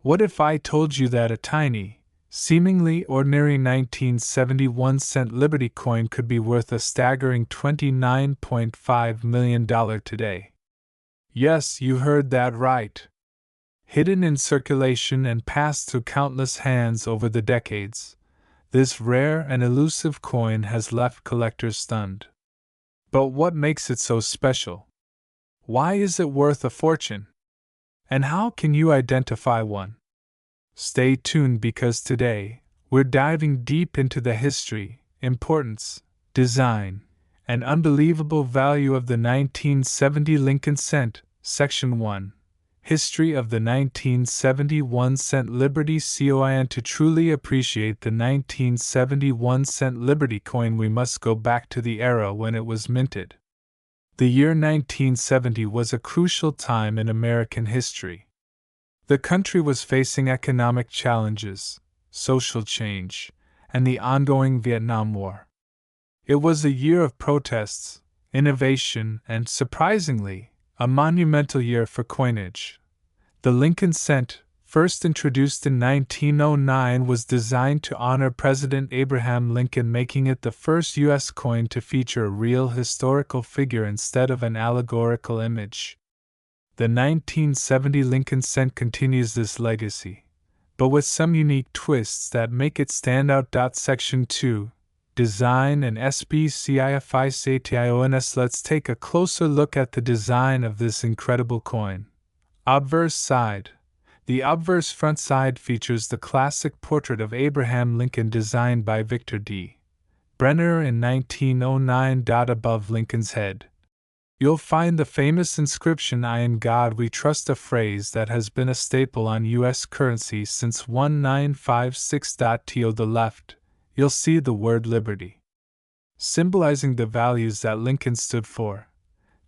What if I told you that a tiny, seemingly ordinary 1971-cent Liberty coin could be worth a staggering $29.5 million today? Yes, you heard that right. Hidden in circulation and passed through countless hands over the decades, this rare and elusive coin has left collectors stunned. But what makes it so special? Why is it worth a fortune? And how can you identify one? Stay tuned because today, we're diving deep into the history, importance, design, and unbelievable value of the 1970 Lincoln cent, Section 1. History of the 1971 cent Liberty coin. To truly appreciate the 1971 cent Liberty coin, we must go back to the era when it was minted. The year 1970 was a crucial time in American history. The country was facing economic challenges, social change, and the ongoing Vietnam War. It was a year of protests, innovation, and, surprisingly, a monumental year for coinage. The Lincoln cent, first introduced in 1909, was designed to honor President Abraham Lincoln, making it the first U.S. coin to feature a real historical figure instead of an allegorical image. The 1970 Lincoln cent continues this legacy, but with some unique twists that make it stand out. Section 2. Design and Expensive. Let's take a closer look at the design of this incredible coin. Obverse side. The obverse front side features the classic portrait of Abraham Lincoln designed by Victor D. Brenner in 1909. Above Lincoln's head, you'll find the famous inscription, "I in God we trust," a phrase that has been a staple on U.S. currency since 1956. To the left, you'll see the word Liberty, symbolizing the values that Lincoln stood for.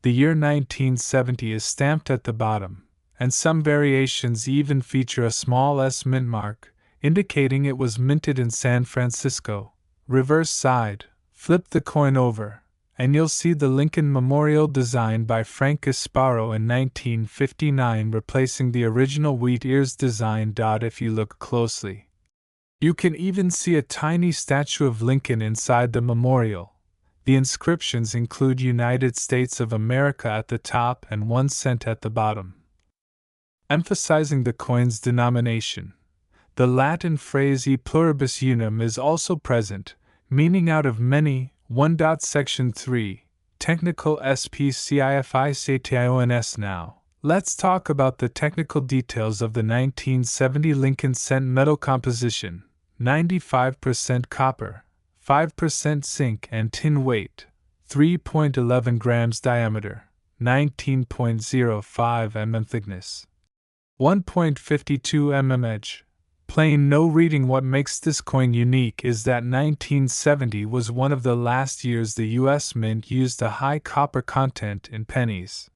The year 1970 is stamped at the bottom, and some variations even feature a small S mint mark, indicating it was minted in San Francisco. Reverse side, flip the coin over, and you'll see the Lincoln Memorial designed by Frank Gasparo in 1959, replacing the original wheat ears design. If you look closely, you can even see a tiny statue of Lincoln inside the memorial. The inscriptions include United States of America at the top and 1 cent at the bottom, emphasizing the coin's denomination. The Latin phrase e pluribus unum is also present, meaning out of many. 1. Section 3. Technical Specifications. Now, let's talk about the technical details of the 1970 Lincoln cent metal composition. 95% copper, 5% zinc and tin weight, 3.11 grams diameter, 19.05 mm thickness, 1.52 mm edge. Plain no reading. What makes this coin unique is that 1970 was one of the last years the U.S. Mint used a high copper content in pennies.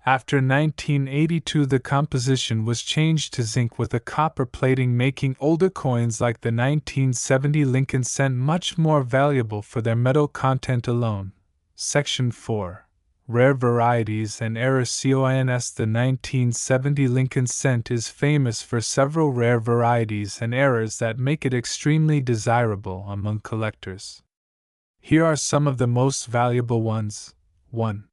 After 1982, the composition was changed to zinc with a copper plating, making older coins like the 1970 Lincoln cent much more valuable for their metal content alone. Section 4. Rare varieties and errors. The 1970 Lincoln cent is famous for several rare varieties and errors that make it extremely desirable among collectors. Here are some of the most valuable ones. 1.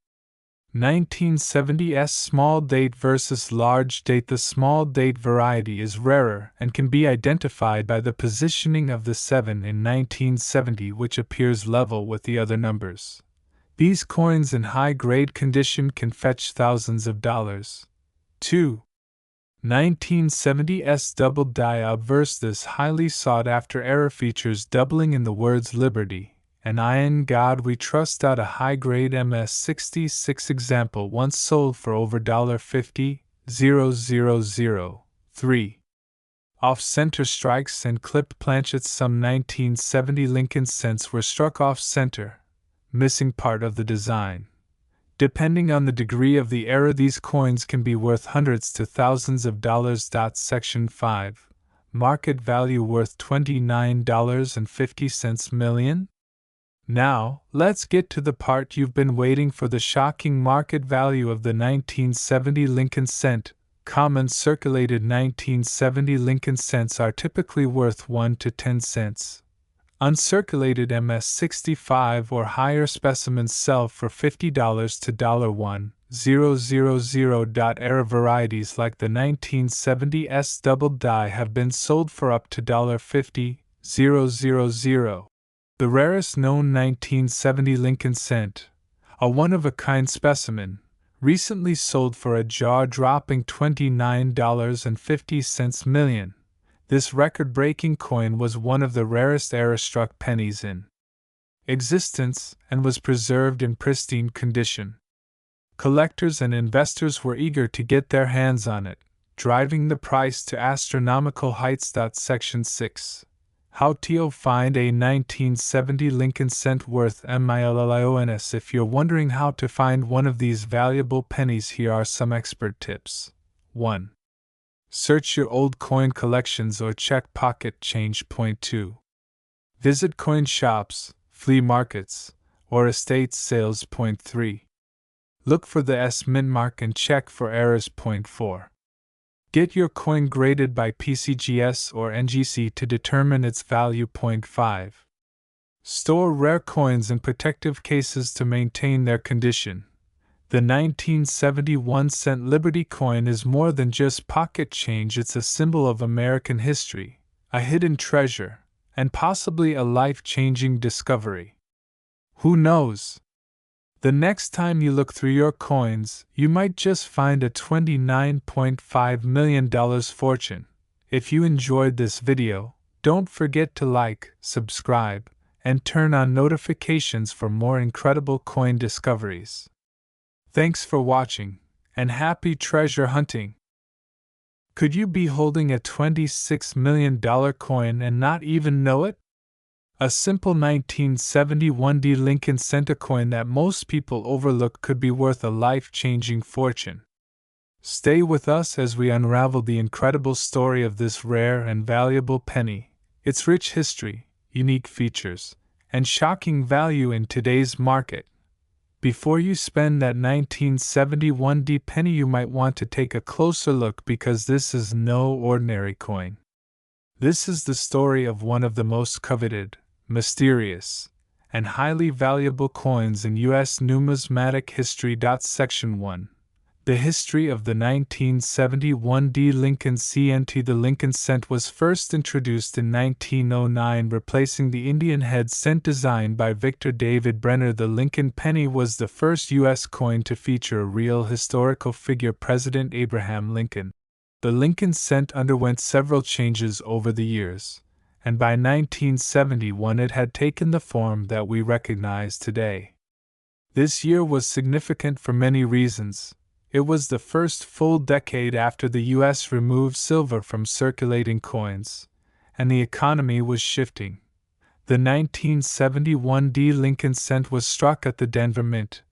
1970's small date versus large date. The small date variety is rarer and can be identified by the positioning of the 7 in 1970, which appears level with the other numbers. These coins in high-grade condition can fetch thousands of dollars. 2. 1970's double die obverse. This highly sought-after error features doubling in the words Liberty and I in God we trust. A high-grade MS-66 example once sold for over $50,000. 3. Off-center strikes and clipped planchets. Some 1970 Lincoln cents were struck off-center, missing part of the design. Depending on the degree of the error, these coins can be worth hundreds to thousands of dollars. Section 5. Market value worth $29.50 million? Now, let's get to the part you've been waiting for, the shocking market value of the 1970 Lincoln cent, Common circulated 1970 Lincoln cents are typically worth 1 to 10 cents. Uncirculated MS-65 or higher specimens sell for $50 to $1,000. Era varieties like the 1970 S double die have been sold for up to $50,000. The rarest known 1970 Lincoln cent, a one-of-a-kind specimen, recently sold for a jaw-dropping $29.50 million. This record-breaking coin was one of the rarest era-struck pennies in existence and was preserved in pristine condition. Collectors and investors were eager to get their hands on it, driving the price to astronomical heights. Section 6. How to find a 1970 Lincoln cent worth millions. If you're wondering how to find one of these valuable pennies, here are some expert tips. 1. Search your old coin collections or check pocket change. 2. Visit coin shops, flea markets, or estate sales. 3. Look for the S mint mark and check for errors. 4. Get your coin graded by PCGS or NGC to determine its value. 5. Store rare coins in protective cases to maintain their condition. The 1971 cent Liberty coin is more than just pocket change, it's a symbol of American history, a hidden treasure, and possibly a life-changing discovery. Who knows? The next time you look through your coins, you might just find a $29.5 million fortune. If you enjoyed this video, don't forget to like, subscribe, and turn on notifications for more incredible coin discoveries. Thanks for watching, and happy treasure hunting! Could you be holding a $26 million coin and not even know it? A simple 1971 Lincoln cent, a coin that most people overlook, could be worth a life-changing fortune. Stay with us as we unravel the incredible story of this rare and valuable penny, its rich history, unique features, and shocking value in today's market. Before you spend that 1971 penny, you might want to take a closer look, because this is no ordinary coin. This is the story of one of the most coveted, mysterious, and highly valuable coins in U.S. numismatic history. Section 1. The history of the 1971 Lincoln cent. The Lincoln cent was first introduced in 1909, replacing the Indian head cent designed by Victor David Brenner. The Lincoln penny was the first U.S. coin to feature a real historical figure, President Abraham Lincoln. The Lincoln cent underwent several changes over the years, and by 1971 it had taken the form that we recognize today. This year was significant for many reasons. It was the first full decade after the U.S. removed silver from circulating coins, and the economy was shifting. The 1971 Lincoln cent was struck at the Denver Mint,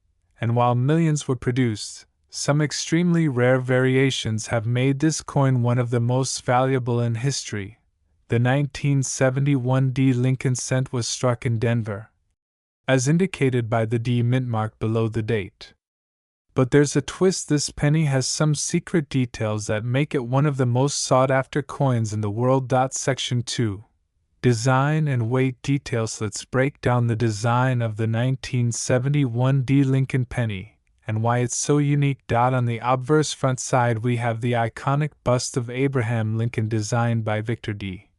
and while millions were produced, some extremely rare variations have made this coin one of the most valuable in history. The 1971 Lincoln cent was struck in Denver, as indicated by the D mint mark below the date. But there's a twist: this penny has some secret details that make it one of the most sought-after coins in the world. Section 2. Design and weight details. Let's break down the design of the 1971 Lincoln penny, and why it's so unique. On the obverse front side we have the iconic bust of Abraham Lincoln designed by Victor D.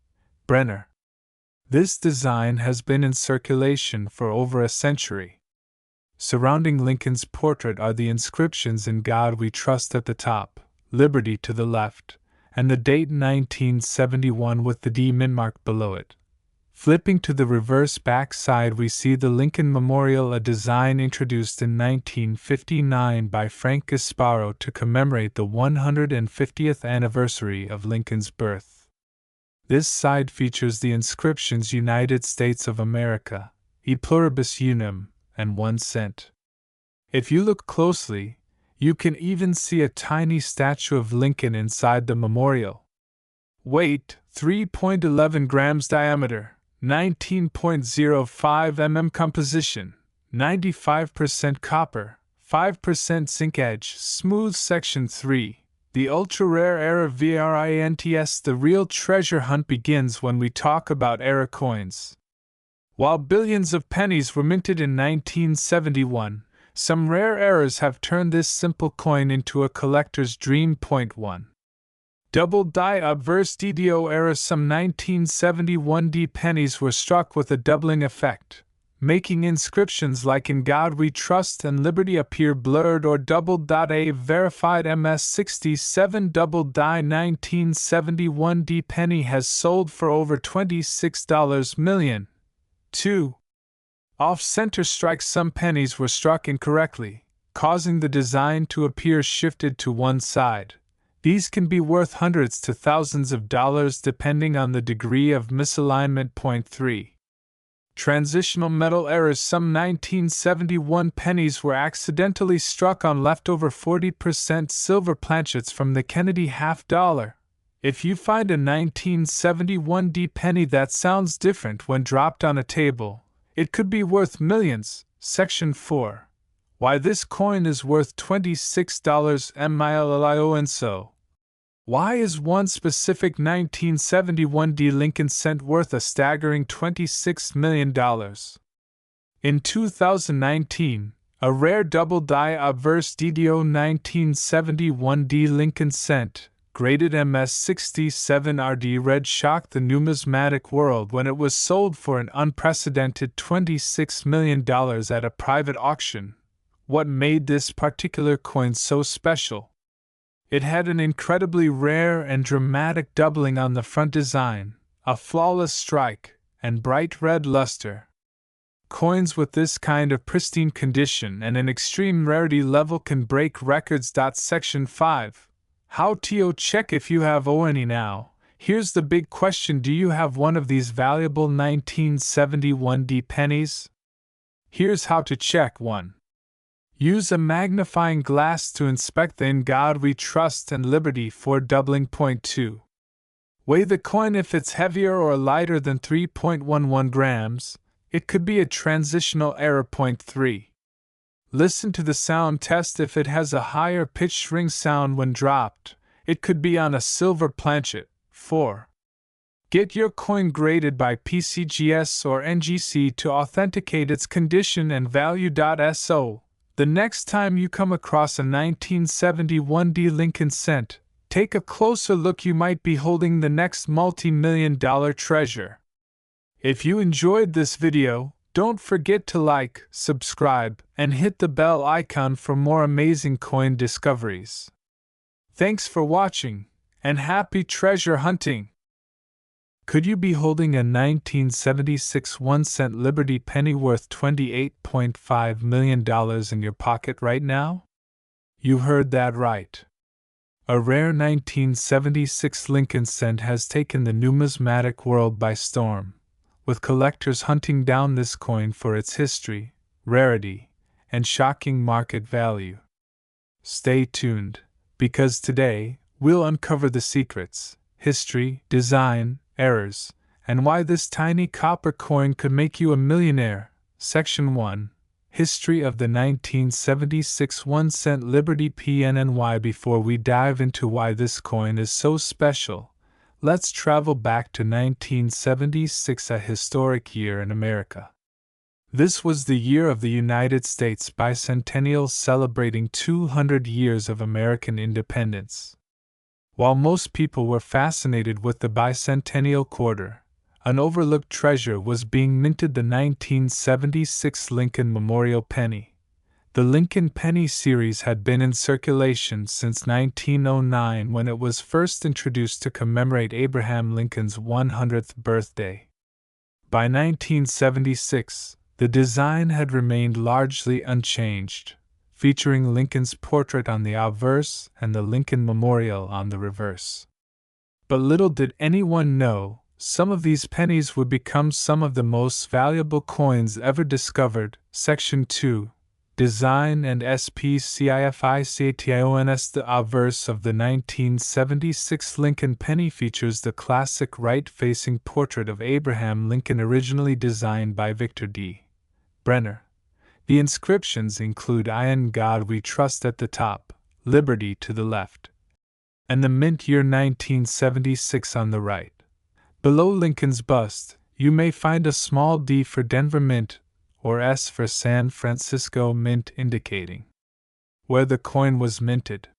Brenner. This design has been in circulation for over a century. Surrounding Lincoln's portrait are the inscriptions "In God We Trust" at the top, "Liberty" to the left, and the date 1971 with the D mint mark below it. Flipping to the reverse back side we see the Lincoln Memorial, a design introduced in 1959 by Frank Gasparo to commemorate the 150th anniversary of Lincoln's birth. This side features the inscriptions "United States of America, E Pluribus Unum," and 1 cent. If you look closely, you can even see a tiny statue of Lincoln inside the memorial. Weight: 3.11 grams. Diameter: 19.05 mm. Composition: 95% copper, 5% zinc. Edge smooth. Section 3. The ultra-rare era VRINTS. The real treasure hunt begins when we talk about era coins. While billions of pennies were minted in 1971, some rare eras have turned this simple coin into a collector's dream. Point 1. Double die obverse DDO era. Some 1971 D pennies were struck with a doubling effect, making inscriptions like "In God We Trust" and "Liberty" appear blurred or doubled. A verified MS67 double die 1971 D penny has sold for over $26 million. 2. Off-center strikes. Some pennies were struck incorrectly, causing the design to appear shifted to one side. These can be worth hundreds to thousands of dollars depending on the degree of misalignment. Point 3. Transitional metal errors. Some 1971 pennies were accidentally struck on leftover 40% silver planchets from the Kennedy half-dollar. If you find a 1971 D penny that sounds different when dropped on a table, it could be worth millions. Section 4. Why this coin is worth $26 million and so. Why is one specific 1971 D Lincoln cent worth a staggering $26 million? In 2019, a rare double die obverse DDO 1971 D Lincoln cent, graded MS67RD red, shocked the numismatic world when it was sold for an unprecedented $26 million at a private auction. What made this particular coin so special? It had an incredibly rare and dramatic doubling on the front design, a flawless strike, and bright red luster. Coins with this kind of pristine condition and an extreme rarity level can break records. Section 5. How to check if you have any now? Here's the big question: do you have one of these valuable 1971 D pennies? Here's how to check. 1. Use a magnifying glass to inspect the "In God We Trust" and "Liberty" for doubling. Point 2. Weigh the coin. If it's heavier or lighter than 3.11 grams, it could be a transitional error. Point 3. Listen to the sound test. If it has a higher pitched ring sound when dropped, it could be on a silver planchet. 4. Get your coin graded by PCGS or NGC to authenticate its condition and value. So, the next time you come across a 1971 D Lincoln cent, take a closer look. You might be holding the next multi-million-dollar treasure. If you enjoyed this video, don't forget to like, subscribe, and hit the bell icon for more amazing coin discoveries. Thanks for watching, and happy treasure hunting! Could you be holding a 1976 1-cent Liberty penny worth $28.5 million in your pocket right now? You heard that right. A rare 1976 Lincoln cent has taken the numismatic world by storm, with collectors hunting down this coin for its history, rarity, and shocking market value. Stay tuned, because today, we'll uncover the secrets, history, design, errors, and why this tiny copper coin could make you a millionaire. Section 1. History of the 1976 1-cent Liberty PNNY. Before we dive into why this coin is so special, let's travel back to 1976, a historic year in America. This was the year of the United States bicentennial, celebrating 200 years of American independence. While most people were fascinated with the bicentennial quarter, an overlooked treasure was being minted: the 1976 Lincoln Memorial Penny. The Lincoln Penny series had been in circulation since 1909, when it was first introduced to commemorate Abraham Lincoln's 100th birthday. By 1976, the design had remained largely unchanged, featuring Lincoln's portrait on the obverse and the Lincoln Memorial on the reverse. But little did anyone know, some of these pennies would become some of the most valuable coins ever discovered. Section 2. Design and SPCIFICATIONS. The obverse of the 1976 Lincoln penny features the classic right-facing portrait of Abraham Lincoln, originally designed by Victor D. Brenner. The inscriptions include "In God We Trust" at the top, "Liberty" to the left, and the mint year 1976 on the right. Below Lincoln's bust, you may find a small D for Denver Mint, or S for San Francisco Mint, indicating where the coin was minted.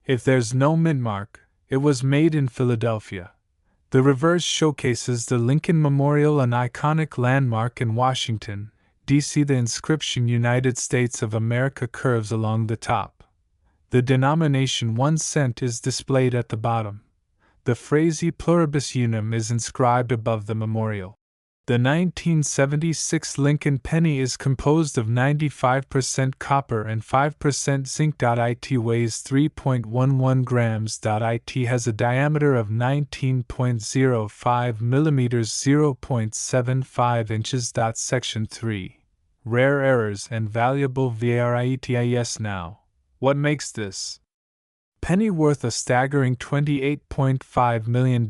If there's no mint mark, it was made in Philadelphia. The reverse showcases the Lincoln Memorial, an iconic landmark in Washington, D.C. The inscription United States of America curves along the top. The denomination 1 cent is displayed at the bottom. The phrase E pluribus unum is inscribed above the memorial. The 1976 Lincoln penny is composed of 95% copper and 5% zinc. It weighs 3.11 grams. It has a diameter of 19.05 millimeters, 0.75 inches. Section 3. Rare errors and valuable varieties. Now, what makes this penny worth a staggering $28.5 million?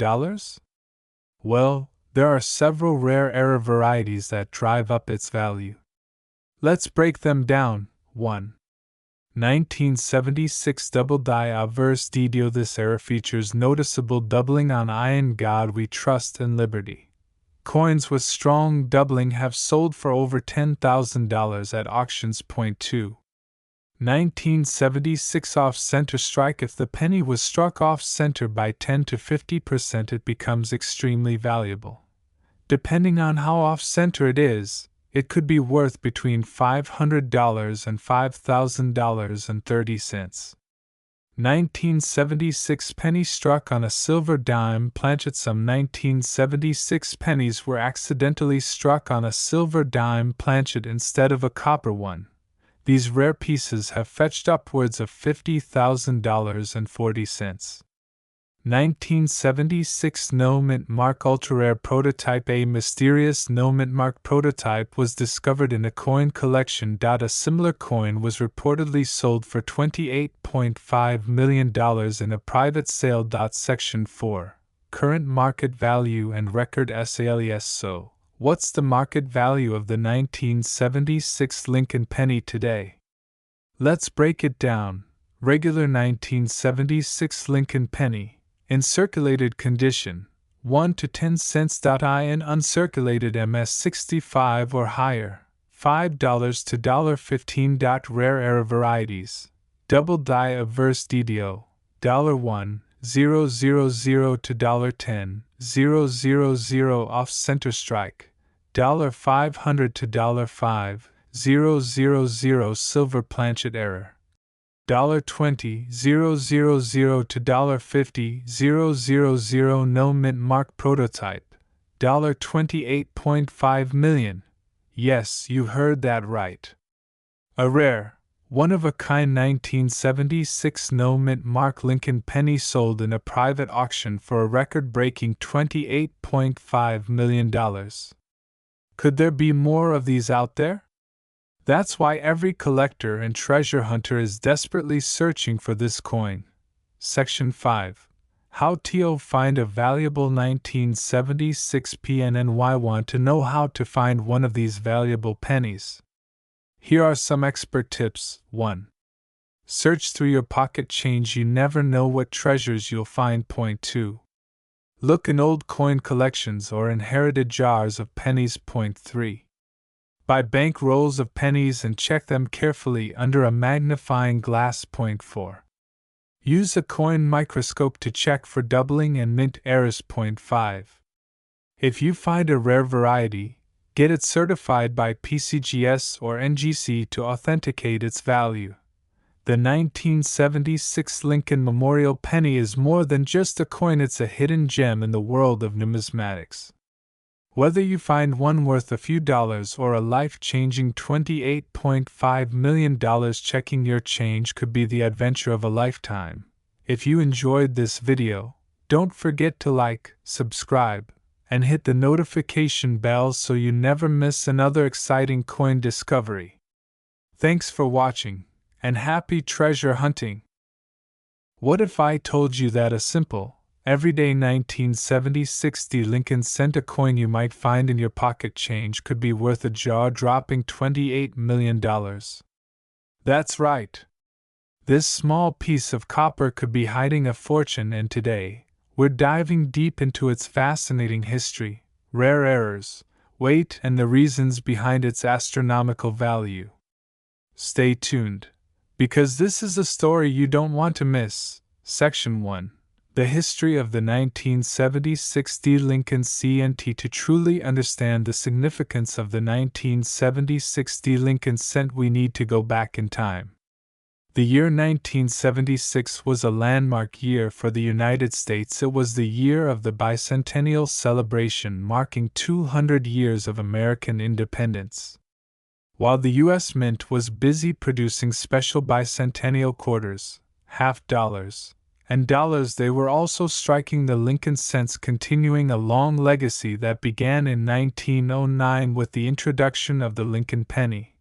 Well, there are several rare error varieties that drive up its value. Let's break them down. 1. 1976 Double Die Averse Didio. This error features noticeable doubling on I in God We Trust and Liberty. Coins with strong doubling have sold for over $10,000 at auctions. 2. 1976 Off-Center Strike. If the penny was struck off-center by 10 to 50%, it becomes extremely valuable. Depending on how off-center it is, it could be worth between $500 and $5,030. 1976 Penny struck on a silver dime planchet. Some 1976 pennies were accidentally struck on a silver dime planchet instead of a copper one. These rare pieces have fetched upwards of $50,000.40. 1976 No Mint Mark Ultra Rare Prototype. A mysterious no mint mark prototype was discovered in a coin collection. A similar coin was reportedly sold for $28.5 million in a private sale. Section 4. Current market value and record sales. So, what's the market value of the 1976 Lincoln penny today? Let's break it down. Regular 1976 Lincoln penny, in circulated condition, 1 to 10 cents. I in uncirculated MS65 or higher, $5 to $15. Rare error varieties. Double Die Averse Didio, $1, 000 to $10, 000. Off-Center Strike, $500 to $5, 000. Silver Planchet Error, $20, 000 to $50, 000. No Mint Mark Prototype, $28.5 million. Yes, you heard that right. A rare, one-of-a-kind 1976 no mint mark Lincoln penny sold in a private auction for a record-breaking $28.5 million. Could there be more of these out there? That's why every collector and treasure hunter is desperately searching for this coin. Section 5. How to find a valuable 1976 PNNY. Want to know how to find one of these valuable pennies? Here are some expert tips. 1. Search through your pocket change. You never know what treasures you'll find. 2. Look in old coin collections or inherited jars of pennies. 3. Buy bank rolls of pennies and check them carefully under a magnifying glass. 4. Use a coin microscope to check for doubling and mint errors. 5. If you find a rare variety, get it certified by PCGS or NGC to authenticate its value. The 1976 Lincoln Memorial Penny is more than just a coin, it's a hidden gem in the world of numismatics. Whether you find one worth a few dollars or a life-changing $28.5 million, checking your change could be the adventure of a lifetime. If you enjoyed this video, don't forget to like, subscribe, and hit the notification bell so you never miss another exciting coin discovery. Thanks for watching, and happy treasure hunting! What if I told you that a simple, everyday 1976 Lincoln cent a coin you might find in your pocket change could be worth a jaw-dropping $28 million? That's right. This small piece of copper could be hiding a fortune, and today, we're diving deep into its fascinating history, rare errors, weight, and the reasons behind its astronomical value. Stay tuned, because this is a story you don't want to miss. Section 1. The history of the 1976 D Lincoln CNT. To truly understand the significance of the 1976 D Lincoln cent, we need to go back in time. The year 1976 was a landmark year for the United States. It was the year of the bicentennial celebration marking 200 years of American independence. While the U.S. Mint was busy producing special bicentennial quarters, half dollars, and dollars, they were also striking the Lincoln cents, continuing a long legacy that began in 1909 with the introduction of the Lincoln penny.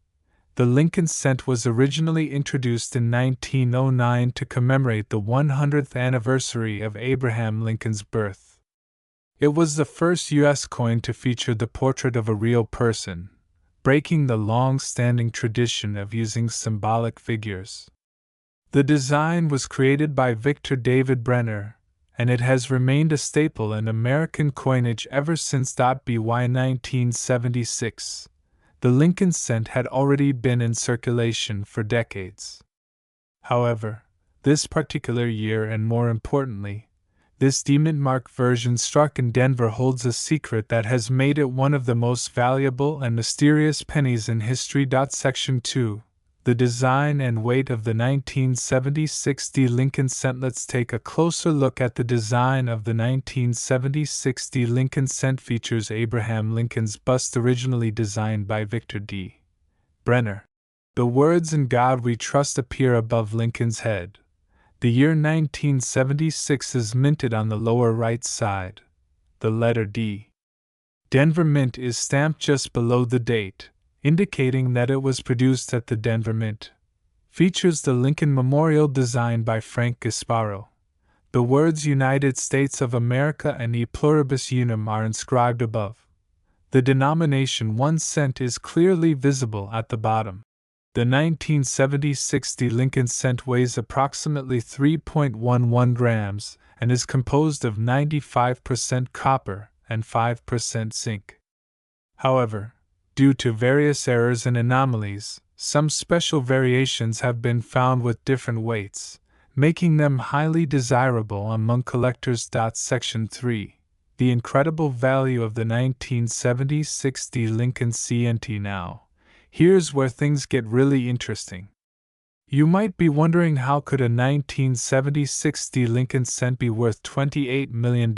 The Lincoln cent was originally introduced in 1909 to commemorate the 100th anniversary of Abraham Lincoln's birth. It was the first U.S. coin to feature the portrait of a real person, breaking the long-standing tradition of using symbolic figures. The design was created by Victor David Brenner, and it has remained a staple in American coinage ever since. By 1976, the Lincoln cent had already been in circulation for decades. However, this particular year, and more importantly, this D-Mint mark version struck in Denver, holds a secret that has made it one of the most valuable and mysterious pennies in history. Section 2. The design and weight of the 1976 D Lincoln cent. Let's take a closer look at the design of the 1976 D Lincoln cent. Features Abraham Lincoln's bust, originally designed by Victor D. Brenner. The words "In God We Trust" appear above Lincoln's head. The year 1976 is minted on the lower right side. The letter D. Denver Mint is stamped just below the date, indicating that it was produced at the Denver Mint. Features the Lincoln Memorial designed by Frank Gasparo. The words United States of America and E Pluribus Unum are inscribed above. The denomination 1 cent is clearly visible at the bottom. The 1976 D Lincoln cent weighs approximately 3.11 grams and is composed of 95% copper and 5% zinc. However, due to various errors and anomalies, some special variations have been found with different weights, making them highly desirable among collectors. Section 3. The incredible value of the 1976 D Lincoln CNT. Now, here's where things get really interesting. You might be wondering, how could a 1976 D Lincoln cent be worth $28 million?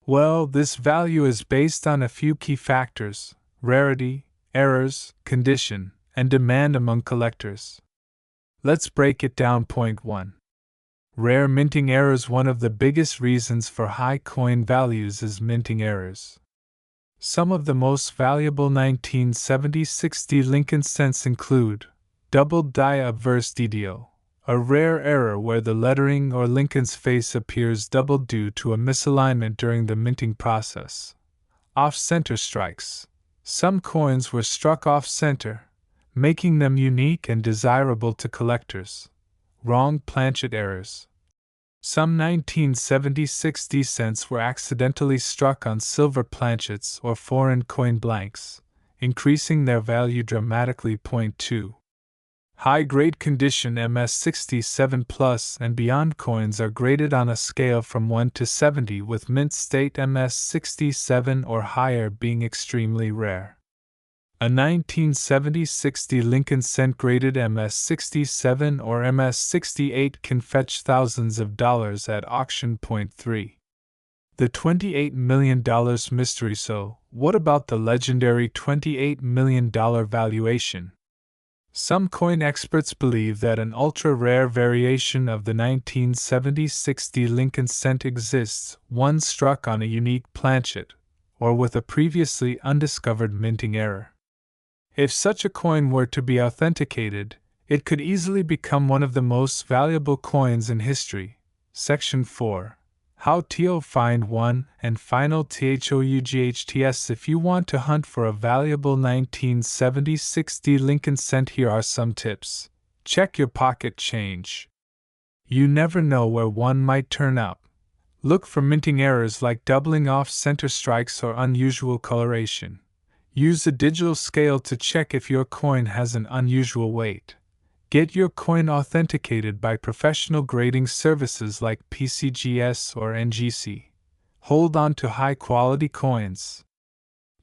Well, this value is based on a few key factors: rarity, errors, condition, and demand among collectors. Let's break it down. Point 1. Rare minting errors. One of the biggest reasons for high coin values is minting errors. Some of the most valuable 1976 D Lincoln cents include double die obverse DDO, a rare error where the lettering or Lincoln's face appears doubled due to a misalignment during the minting process. Off-center strikes. Some coins were struck off-center, making them unique and desirable to collectors. Wrong planchet errors. Some 1976 D cents were accidentally struck on silver planchets or foreign coin blanks, increasing their value dramatically. Point 2. High-grade condition. MS67 Plus and beyond coins are graded on a scale from 1 to 70, with mint state MS67 or higher being extremely rare. A 1976 D Lincoln cent graded MS67 or MS68 can fetch thousands of dollars at auction. Point 3. The $28 million mystery. So, what about the legendary $28 million valuation? Some coin experts believe that an ultra-rare variation of the 1976 D Lincoln cent exists, one struck on a unique planchet, or with a previously undiscovered minting error. If such a coin were to be authenticated, it could easily become one of the most valuable coins in history. Section 4. How to find one and final THOUGHTS. If you want to hunt for a valuable 1976 D Lincoln cent, here are some tips. Check your pocket change. You never know where one might turn up. Look for minting errors like doubling off-center strikes or unusual coloration. Use a digital scale to check if your coin has an unusual weight. Get your coin authenticated by professional grading services like PCGS or NGC. Hold on to high-quality coins.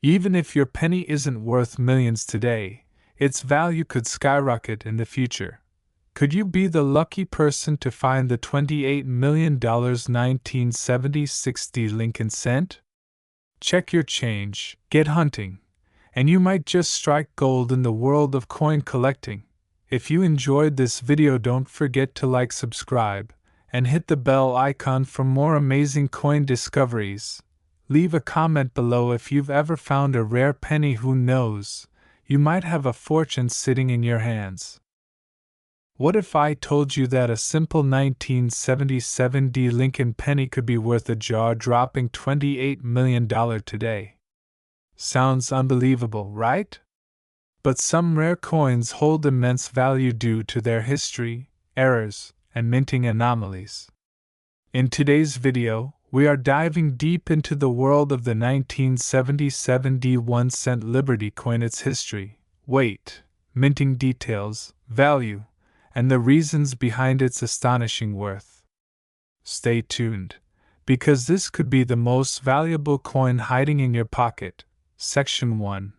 Even if your penny isn't worth millions today, its value could skyrocket in the future. Could you be the lucky person to find the $28 million 1970-60 Lincoln cent? Check your change, get hunting, and you might just strike gold in the world of coin collecting. If you enjoyed this video, don't forget to like, subscribe, and hit the bell icon for more amazing coin discoveries. Leave a comment below if you've ever found a rare penny. Who knows, you might have a fortune sitting in your hands. What if I told you that a simple 1977 D Lincoln penny could be worth a jaw-dropping $28 million today? Sounds unbelievable, right? But some rare coins hold immense value due to their history, errors, and minting anomalies. In today's video, we are diving deep into the world of the 1977 D 1-cent Liberty coin, its history, weight, minting details, value, and the reasons behind its astonishing worth. Stay tuned, because this could be the most valuable coin hiding in your pocket. Section 1.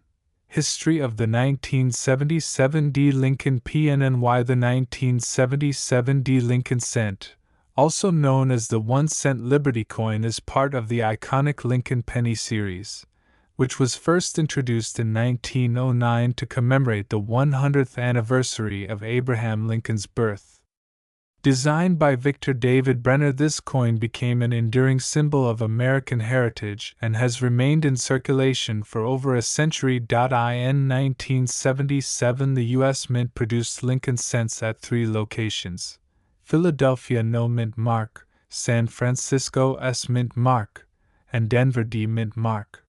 History of the 1977 D Lincoln PN and why the 1977 D Lincoln cent, also known as the 1-cent Liberty coin, is part of the iconic Lincoln penny series, which was first introduced in 1909 to commemorate the 100th anniversary of Abraham Lincoln's birth. Designed by Victor David Brenner, this coin became an enduring symbol of American heritage and has remained in circulation for over a century. In 1977, the U.S. Mint produced Lincoln cents at 3 locations: Philadelphia No Mint Mark, San Francisco S Mint Mark, and Denver D Mint Mark.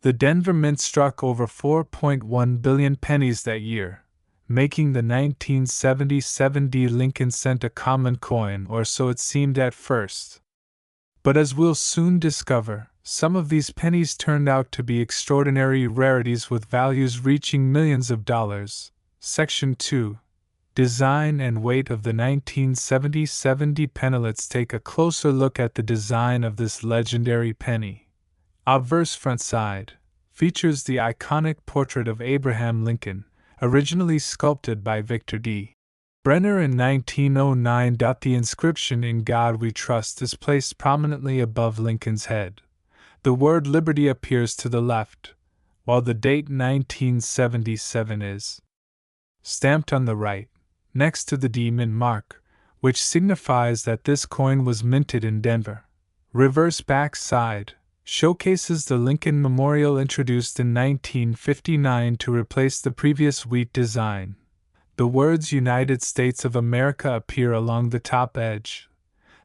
The Denver Mint struck over 4.1 billion pennies that year, making the 1977 D Lincoln cent a common coin, or so it seemed at first. But as we'll soon discover, some of these pennies turned out to be extraordinary rarities with values reaching millions of dollars. Section 2. Design and weight of the 1977 D penny. Let's take a closer look at the design of this legendary penny. Obverse front side features the iconic portrait of Abraham Lincoln, originally sculpted by Victor D. Brenner in 1909. The inscription "In God We Trust" is placed prominently above Lincoln's head. The word Liberty appears to the left, while the date 1977 is stamped on the right, next to the D Mint mark, which signifies that this coin was minted in Denver. Reverse back side showcases the Lincoln Memorial, introduced in 1959 to replace the previous wheat design. The words United States of America appear along the top edge.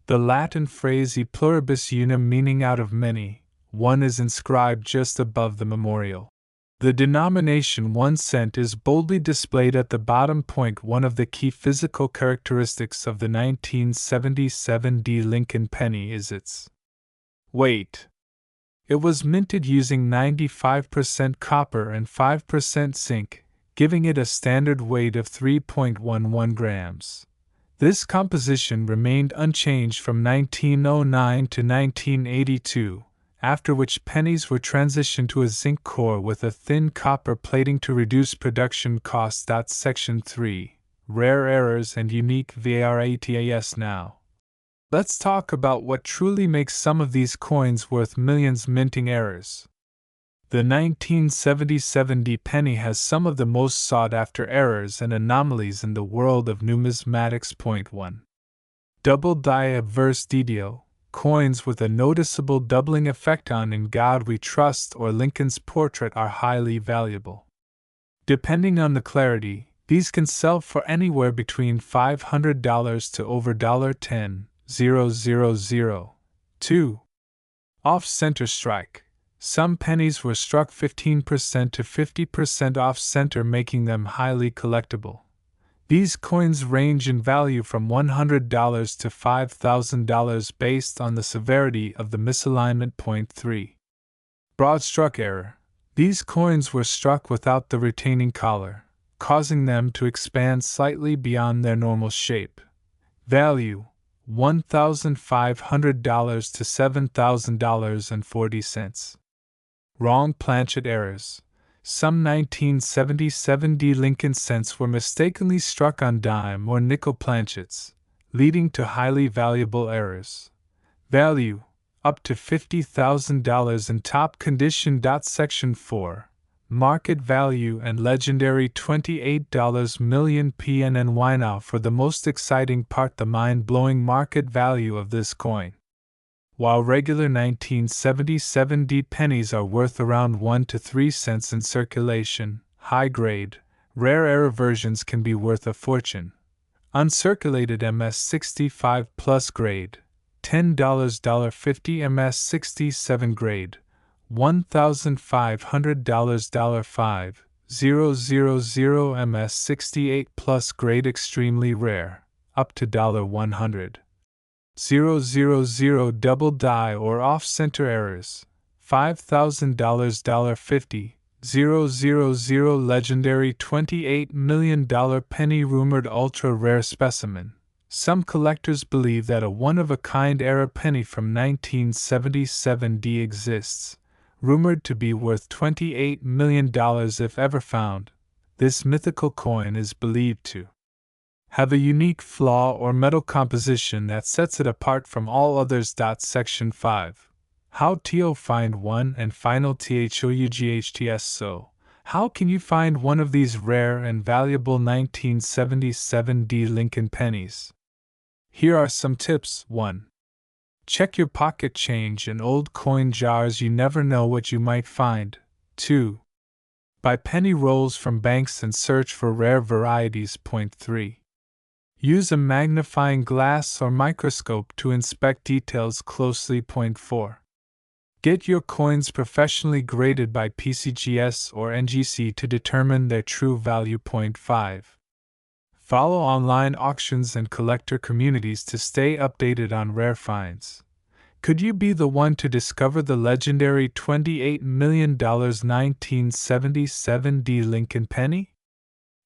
The Latin phrase e pluribus unum, meaning out of many, one, is inscribed just above the memorial. The denomination 1 cent is boldly displayed at the bottom. One of the key physical characteristics of the 1977 D Lincoln penny is its weight. It was minted using 95% copper and 5% zinc, giving it a standard weight of 3.11 grams. This composition remained unchanged from 1909 to 1982, after which pennies were transitioned to a zinc core with a thin copper plating to reduce production costs. Section 3. Rare errors and unique varieties. Now, let's talk about what truly makes some of these coins worth millions. Minting errors. The 1977 D penny has some of the most sought-after errors and anomalies in the world of numismatics. 1. Double die obverse detail. Coins with a noticeable doubling effect on "In God We Trust" or Lincoln's portrait are highly valuable. Depending on the clarity, these can sell for anywhere between $500 to over $10,000. 2. Off-center strike. Some pennies were struck 15% to 50% off-center, making them highly collectible. These coins range in value from $100 to $5,000 based on the severity of the misalignment. Point 3. Broad struck error. These coins were struck without the retaining collar, causing them to expand slightly beyond their normal shape. Value: $1,500 to $7,000.40. Wrong planchet errors. Some 1977 Lincoln cents were mistakenly struck on dime or nickel planchets, leading to highly valuable errors. Value: up to $50,000 in top condition. Section 4. Market value and legendary $28 million PNNY. Now for the most exciting part, the mind-blowing market value of this coin. While regular 1977 pennies are worth around 1 to 3 cents in circulation, high-grade, rare error versions can be worth a fortune. Uncirculated MS65 plus grade, $10 $50. MS67 grade, $1,500 $5 000. MS68 plus grade extremely rare, up to $100. 000 double die or off-center errors, $5,000 $50 000. Legendary $28 million penny rumored ultra-rare specimen. Some collectors believe that a one-of-a-kind error penny from 1977 exists, rumored to be worth $28 million if ever found. This mythical coin is believed to have a unique flaw or metal composition that sets it apart from all others. Section 5. How to find one and final THOUGHTS. So, how can you find one of these rare and valuable 1977 Lincoln pennies? Here are some tips. 1. Check your pocket change and old coin jars. You never know what you might find. 2. Buy penny rolls from banks and search for rare varieties. Point 3. Use a magnifying glass or microscope to inspect details closely. Point 4. Get your coins professionally graded by PCGS or NGC to determine their true value. Point 5. Follow online auctions and collector communities to stay updated on rare finds. Could you be the one to discover the legendary $28 million 1977 Lincoln penny?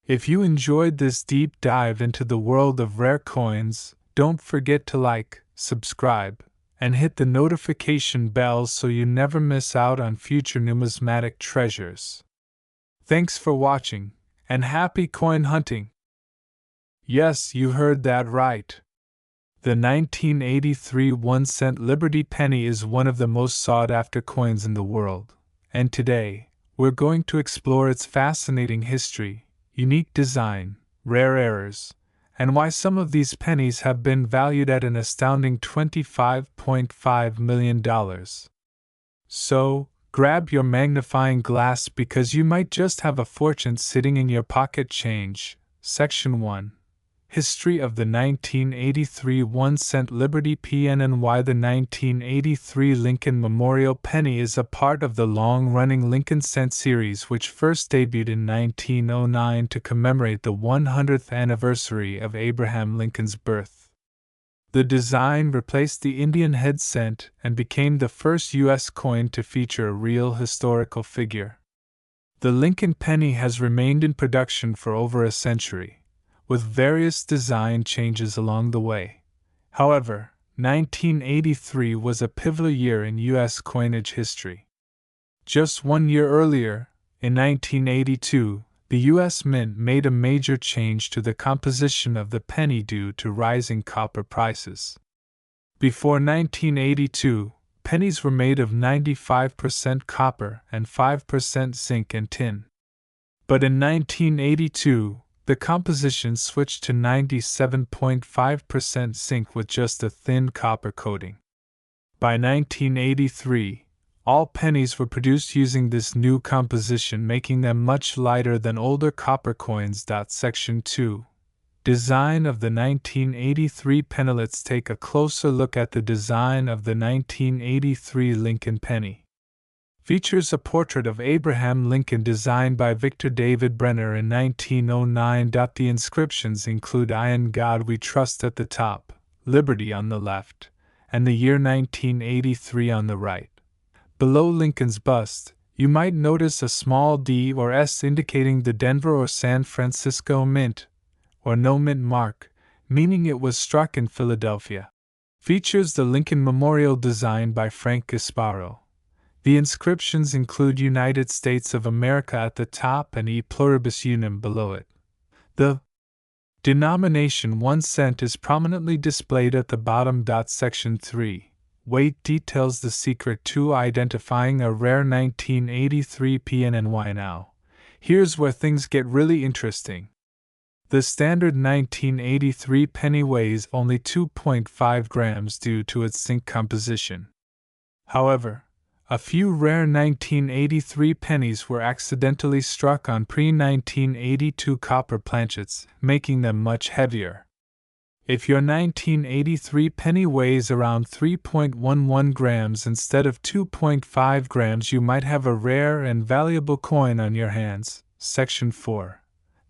If you enjoyed this deep dive into the world of rare coins, don't forget to like, subscribe, and hit the notification bell so you never miss out on future numismatic treasures. Thanks for watching, and happy coin hunting! Yes, you heard that right. The 1983 1-cent Liberty penny is one of the most sought-after coins in the world, and today, we're going to explore its fascinating history, unique design, rare errors, and why some of these pennies have been valued at an astounding $25.5 million. So, grab your magnifying glass because you might just have a fortune sitting in your pocket change. Section 1. History of the 1983 1-cent Liberty PNNY. The 1983 Lincoln Memorial Penny is a part of the long-running Lincoln cent series which first debuted in 1909 to commemorate the 100th anniversary of Abraham Lincoln's birth. The design replaced the Indian head cent and became the first U.S. coin to feature a real historical figure. The Lincoln penny has remained in production for over a century, with various design changes along the way. However, 1983 was a pivotal year in U.S. coinage history. Just 1 year earlier, in 1982, the U.S. Mint made a major change to the composition of the penny due to rising copper prices. Before 1982, pennies were made of 95% copper and 5% zinc and tin. But in 1982, the composition switched to 97.5% zinc with just a thin copper coating. By 1983, all pennies were produced using this new composition, making them much lighter than older copper coins. Section 2. Design of the 1983 penny. Let's take a closer look at the design of the 1983 Lincoln penny. Features a portrait of Abraham Lincoln designed by Victor David Brenner in 1909. The inscriptions include "I in God We Trust" at the top, "Liberty" on the left, and the year 1983 on the right. Below Lincoln's bust, you might notice a small D or S indicating the Denver or San Francisco Mint, or no mint mark, meaning it was struck in Philadelphia. Features the Lincoln Memorial designed by Frank Gasparo. The inscriptions include United States of America at the top and E Pluribus Unum below it. The denomination 1 cent is prominently displayed at the bottom. Section 3. Weight details the secret to identifying a rare 1983 PNNY. Now, here's where things get really interesting. The standard 1983 penny weighs only 2.5 grams due to its zinc composition. However, a few rare 1983 pennies were accidentally struck on pre-1982 copper planchets, making them much heavier. If your 1983 penny weighs around 3.11 grams instead of 2.5 grams, you might have a rare and valuable coin on your hands. Section 4.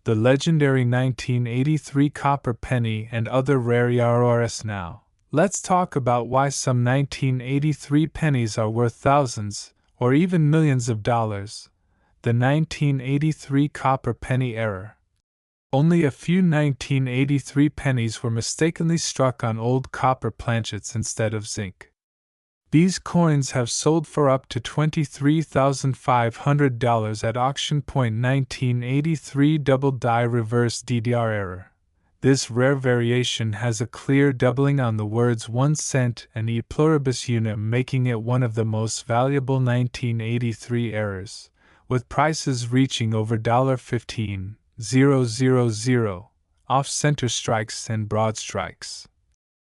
The legendary 1983 copper penny and other rare ERS. Now, let's talk about why some 1983 pennies are worth thousands, or even millions of dollars. The 1983 copper penny error. Only a few 1983 pennies were mistakenly struck on old copper planchets instead of zinc. These coins have sold for up to $23,500 at auction. 1983 double die reverse DDR error. This rare variation has a clear doubling on the words 1 cent and E Pluribus Unum, making it one of the most valuable 1983 errors, with prices reaching over $15,000, off-center strikes and broad strikes.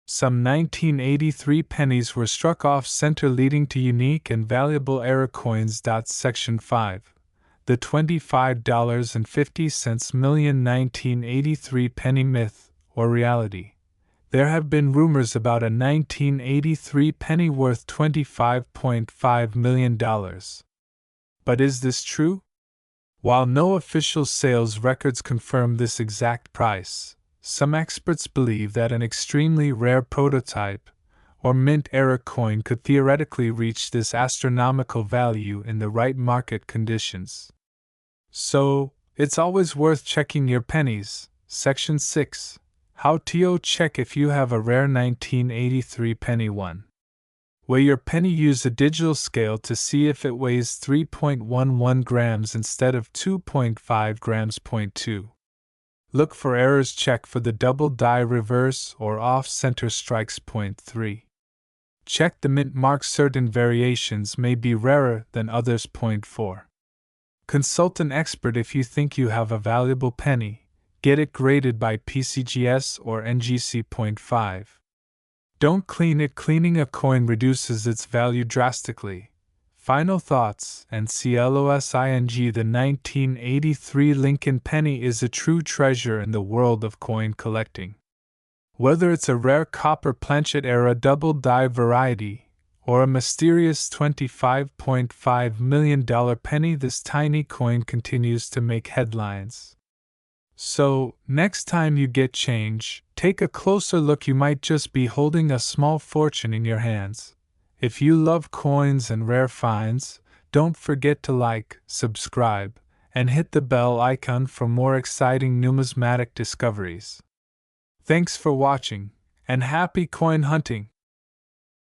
Some 1983 pennies were struck off-center, leading to unique and valuable error coins. Section 5. The $25.50 million 1983 penny myth, or reality. There have been rumors about a 1983 penny worth $25.5 million. But is this true? While no official sales records confirm this exact price, some experts believe that an extremely rare prototype, or mint error coin, could theoretically reach this astronomical value in the right market conditions. So, it's always worth checking your pennies. Section 6. How to check if you have a rare 1983 penny. 1. Weigh your penny. Use a digital scale to see if it weighs 3.11 grams instead of 2.5 grams. 2. Look for errors. Check for the double die reverse or off-center strikes. 3. Check the mint mark. Certain variations may be rarer than others. 4. Consult an expert if you think you have a valuable penny. Get it graded by PCGS or NGC. 5. Don't clean it. Cleaning a coin reduces its value drastically. Final thoughts. And closing. The 1983 Lincoln penny is a true treasure in the world of coin collecting. Whether it's a rare copper planchet era double die variety, or a mysterious $25.5 million penny, this tiny coin continues to make headlines. So, next time you get change, take a closer look. You might just be holding a small fortune in your hands. If you love coins and rare finds, don't forget to like, subscribe, and hit the bell icon for more exciting numismatic discoveries. Thanks for watching, and happy coin hunting!